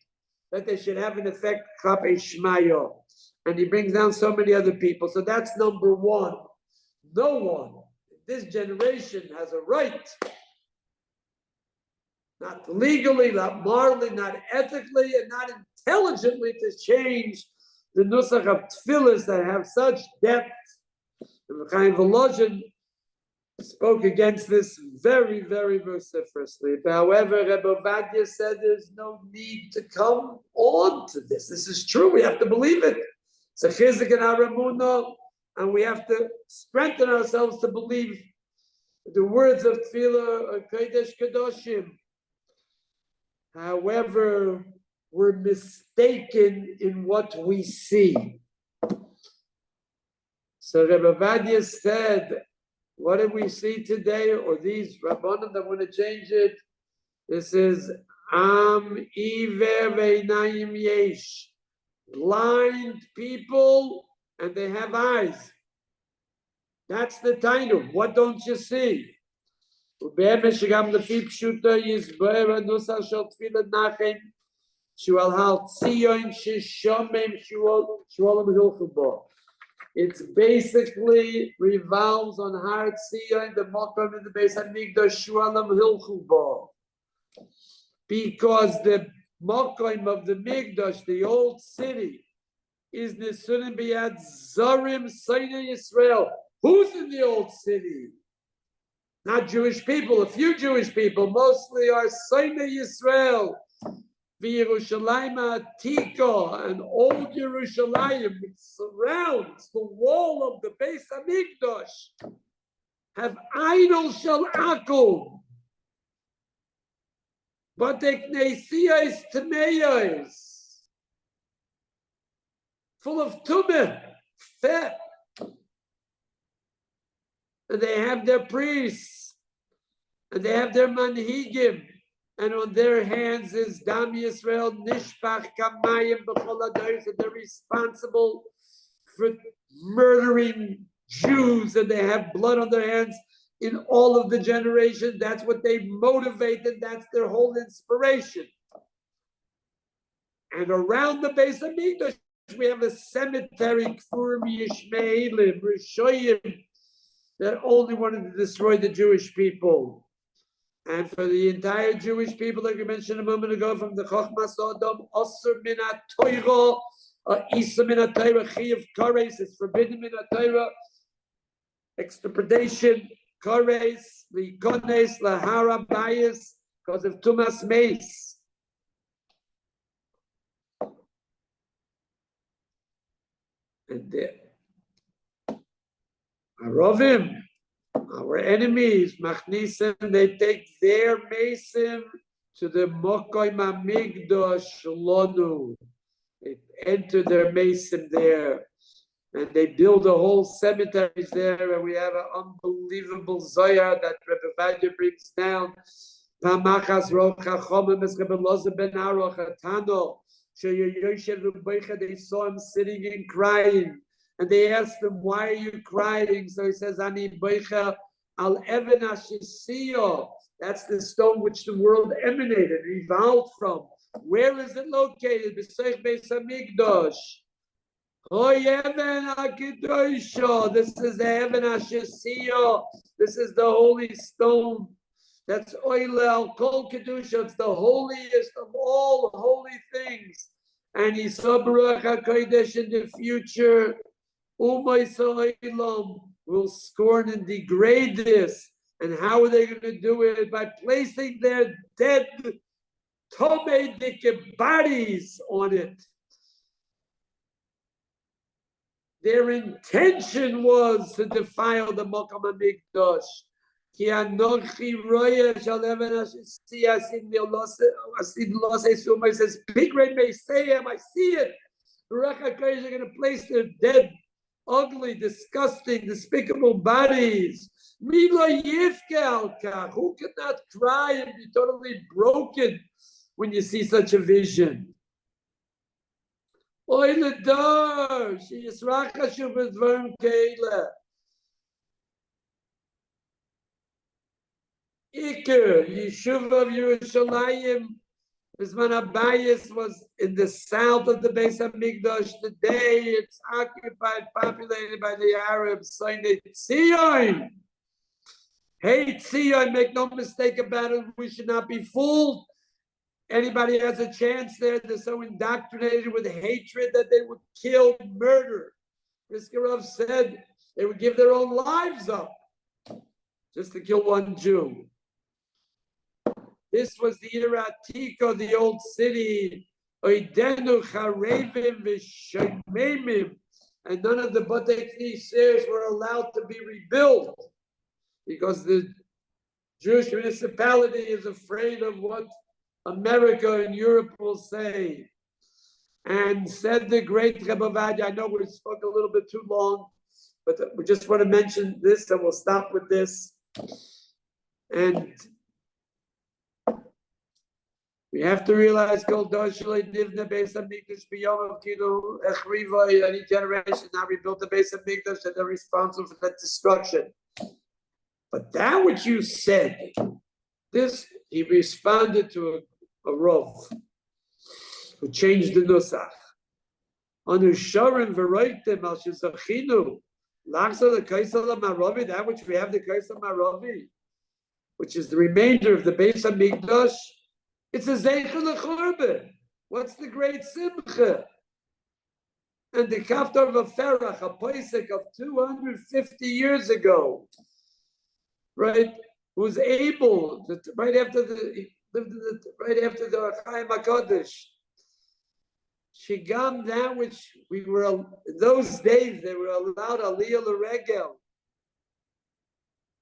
that they should have an effect, Chapei Shmayo. And he brings down so many other people. So that's number one. No one in this generation has a right, not legally, not morally, not ethically, and not intelligently to change the nusach of tefillahs that have such depth. And Chaim Volozhin spoke against this very, very vociferously. However, Rebbe Ovadia said there's no need to come on to this. This is true. We have to believe it. It's a chizik in our emunah, and we have to strengthen ourselves to believe the words of tefillah or kodesh kadoshim. However, we're mistaken in what we see. So Rebbe Vadia said, what did we see today? Or these Rabbanim that want to change it? This is Am Iver Veinayim Yesh. Blind people and they have eyes. That's the title. What don't you see? It basically revolves on Har Tzion, the Mokom in the Beis Hamikdash Shualam Hilchuba. Because the Mokom of the Mikdash, the old city, is Nesunim Biyad Zarim Saina Yisrael. Who's in the old city? Not Jewish people, a few Jewish people, mostly are Saina Yisrael. V'Yerushalayim Atika, an old Yerushalayim, which surrounds the wall of the Beis Hamikdash, have idols shel akum, but the knesiyos tameyos, full of tumah, fat, and they have their priests, and they have their manhigim. And on their hands is Dam Yisrael Nishpach Kamayim B'chol Adayos, and they're responsible for murdering Jews, and they have blood on their hands in all of the generations. That's what they motivated. That's their whole inspiration. And around the Beis Hamikdash, we have a cemetery, Kfurim Yishmaelim, Rishoyim, that only wanted to destroy the Jewish people. And for the entire Jewish people, like we mentioned a moment ago, from the Chochmas Odom, Osir min HaTorah, Isa min HaTorah, Chiyuv Kares, it's forbidden min HaTorah, extirpation, Kares, Likones, Lahara Bayis, because of Tumas Meis. And the Arovim, Our enemies, Machnisim, they take their mason to the Mokoy Mamigdosh Lonu. They enter their mason there, and they build a whole cemeteries there, and we have an unbelievable Zoya that Rebbe Vadia brings down. Pamachas Rocha Chomim es Rebbe Loza ben Aroch Atano. They saw him sitting and crying. And they asked him, why are you crying? So he says, Ani Beicha al Even Ashisiyo. That's the stone which the world emanated, evolved from. Where is it located? B'Seich Beis Hamikdash. Oh, Even HaKedosha. This is the Even Ashisiyo. This is the holy stone. That's Oile al Kol Kedusha. It's the holiest of all holy things. And he saw Baruch HaKodesh in the future. Will scorn and degrade this. And how are they going to do it? By placing their dead Tomei bodies on it. Their intention was to defile the Mokom HaMikdash. Ki anochi roya shall even see us in the loss. Says, big rain may say him, I see it. Baruch HaKodesh are going to place their dead, ugly, disgusting, despicable bodies. Mila yifke al kach. Who cannot cry and be totally broken when you see such a vision? Oy ledor, she yisracha shu b'dvarim keila. Iker, Yeshuv of Yerushalayim, Bisman Abayis was in the south of the Beis HaMikdash. Today it's occupied, populated by the Arabs. Sinai Tzion. Hey Tzion, make no mistake about it. We should not be fooled. Anybody has a chance there, they're so indoctrinated with hatred that they would kill, murder. Riskarov said they would give their own lives up just to kill one Jew. This was the Iratika, the old city. Oidenu Charevim v'Shememim, and none of the Batei Knisses were allowed to be rebuilt because the Jewish municipality is afraid of what America and Europe will say. And said the great Rebbe Vadia, I know we spoke a little bit too long, but we just want to mention this and we'll stop with this. And we have to realize, any generation now rebuilt the Beis HaMikdash and they're responsible for that destruction. But that which you said, this, he responded to a Rav who changed the Nusach. Anu Shorim v'roitem al shezachinu lachza the Kaisel HaMaravi, that which we have the Kaisel HaMaravi, which is the remainder of the Beis HaMikdash. It's a Zeichel L'Churban. What's the great Simcha? And the Kaftar of a Ferach, a Pesach of 250 years ago, right, was able, to, right after the Chaim HaKadosh, Shigam, that which we were, in those days, they were allowed Aliyah L'Regel.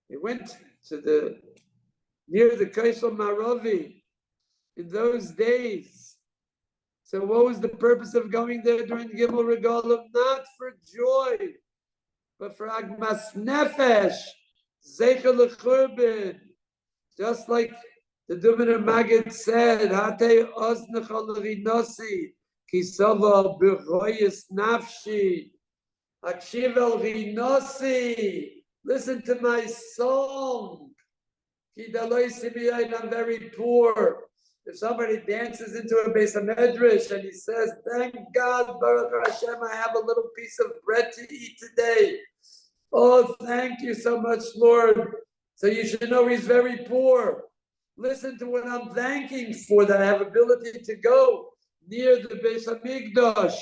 They went to near the Kaisel Maravi. In those days. So what was the purpose of going there during Gimel Regalim? Not for joy, but for Agmas Nefesh, Zeichel L'Churban. Just like the Duminer Maggid said, Hatei Oznecha L'Rinosi, Kisava B'Choyes Nafshi, Akshiv El Rinosi, listen to my song. I'm very poor. If somebody dances into a Beis HaMedrash and he says, thank God, Baruch Hashem, I have a little piece of bread to eat today. Oh, thank you so much, Lord. So you should know he's very poor. Listen to what I'm thanking for, that I have ability to go near the Beis HaMikdash.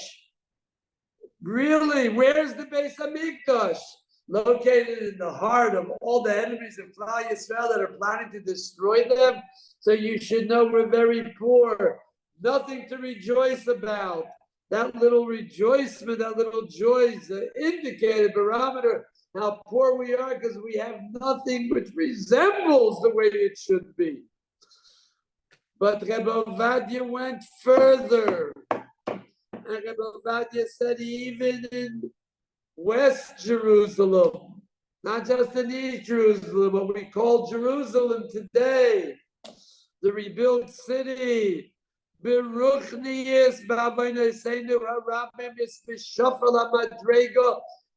Really, where's the Beis HaMikdash? Located in the heart of all the enemies of Klal Yisrael that are planning to destroy them. So you should know we're very poor. Nothing to rejoice about. That little rejoicement, that little joy is an indicator, barometer how poor we are because we have nothing which resembles the way it should be. But Rebbe Ovadia went further. And Rebbe Ovadia said even in West Jerusalem, not just in East Jerusalem, what we call Jerusalem today, the rebuilt city,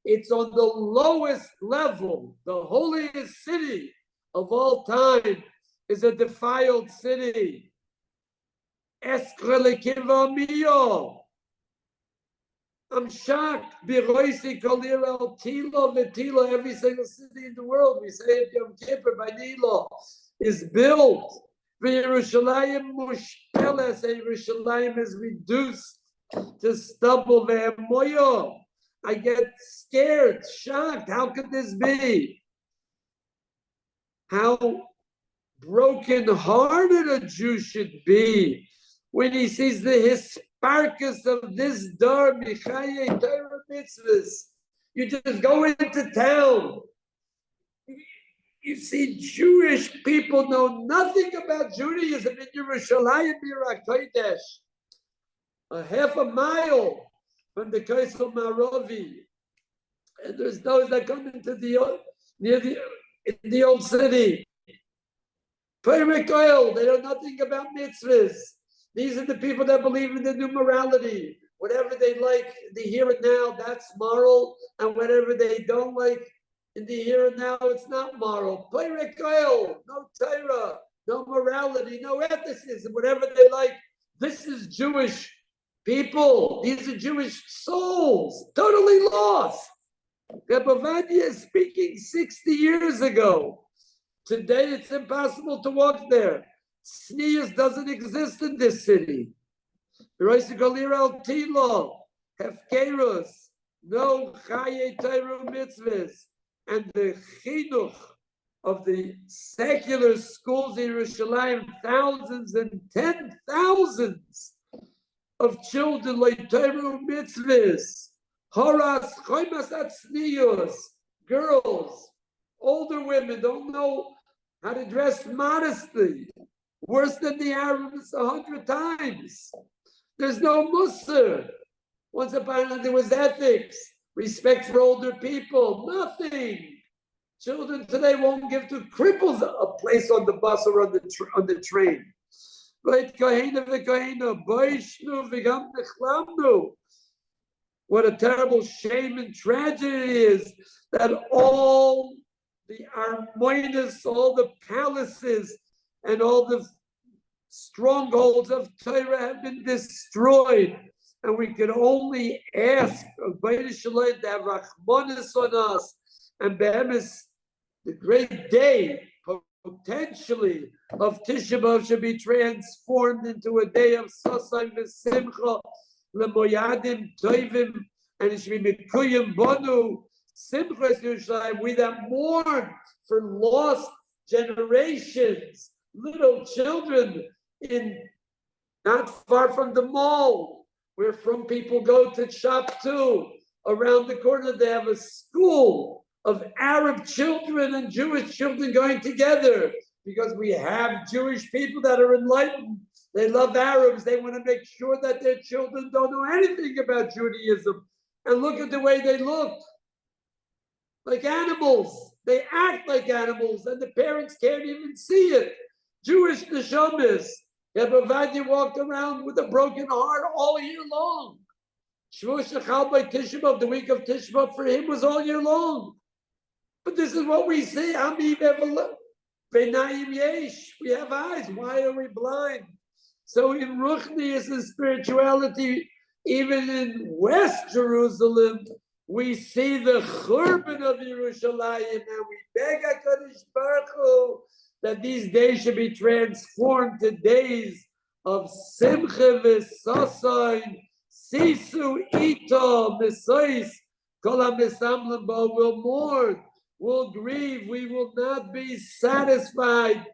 it's on the lowest level. The holiest city of all time is a defiled city. I'm shocked. Every single city in the world, we say it Yom Kippur by Nilo, is built. Yerushalayim mushpeles, Yerushalayim is reduced to stubble. I get scared, shocked. How could this be? How broken-hearted a Jew should be when he sees the hisparkus of this dar michaye Torah mitzvahs. You just go into town. You see Jewish people know nothing about Judaism in Yerushalayim, Kodesh, a half a mile from the Kaisel Maravi. And there's those that come into in the old city. They know nothing about mitzvahs. These are the people that believe in the new morality. Whatever they like in the here and now, that's moral. And whatever they don't like in the here and now, it's not moral. No Torah, no morality, no ethicism, whatever they like. This is Jewish people. These are Jewish souls, totally lost. Rebbe Ovadia is speaking 60 years ago. Today, it's impossible to walk there. Sneas doesn't exist in this city. Tilo, Hefkerus, no Chaye Torah mitzvahs, and the chinuch of the secular schools in Yerushalayim, thousands and 10,000s of children like Torah mitzvahs, horas choimas atznius, girls, older women don't know how to dress modestly, worse than the Arabs 100 times. There's no Musar. Once upon a time there was ethics, respect for older people, nothing. Children today won't give to cripples a place on the bus or on the train. What a terrible shame and tragedy it is that all the Armoinas, all the palaces, and all the strongholds of Torah have been destroyed. And we can only ask of Beit Shalom to have Rachmanis on us. And Behemis, the great day, potentially, of Tisha B'Av should be transformed into a day of Sasai V'Simcha, L'Moyadim Toivim, and it should be Mikuyim Bonu, Simchas Yerushalayim, we that mourn for lost generations, little children in not far from the mall, where from people go to shop too. Around the corner, they have a school of Arab children and Jewish children going together because we have Jewish people that are enlightened. They love Arabs. They want to make sure that their children don't know anything about Judaism. And look at the way they look. Like animals. They act like animals, and the parents can't even see it. Jewish neshamas. Rebbe Ovadia walked around with a broken heart all year long. Shavuot Shechal by Tisha B'Av, the week of Tisha B'Av for him was all year long. But this is what we see. We have eyes. Why are we blind? So in Ruchnius and spirituality, even in West Jerusalem, we see the Churban of Yerushalayim, and we beg HaKadosh Baruch Hu that these days should be transformed to days of Simcha v'Sasayin, Sisu Ito, Mesois, Kol HaMesamlim Bo, will mourn, will grieve. We will not be satisfied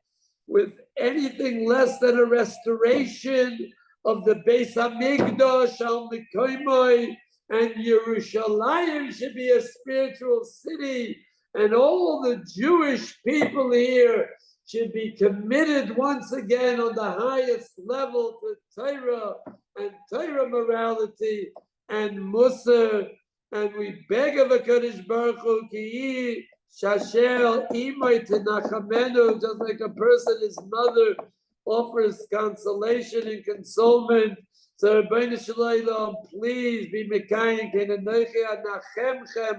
with anything less than a restoration of the Beis HaMikdash al Mekoimoi, and Yerushalayim should be a spiritual city, and all the Jewish people here should be committed once again on the highest level to Torah and Torah morality and Musar. And we beg of HaKadosh Baruch Hu, ki shashel imay tenachamenu, just like a person, his mother, offers consolation and consolement. So Rabbeinu Shalom, please be mekayim,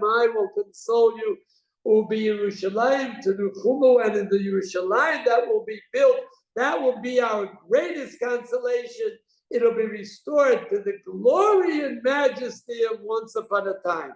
I will console you. Will be Yerushalayim to Nuchumu, and in the Yerushalayim that will be built, that will be our greatest consolation. It'll be restored to the glory and majesty of once upon a time.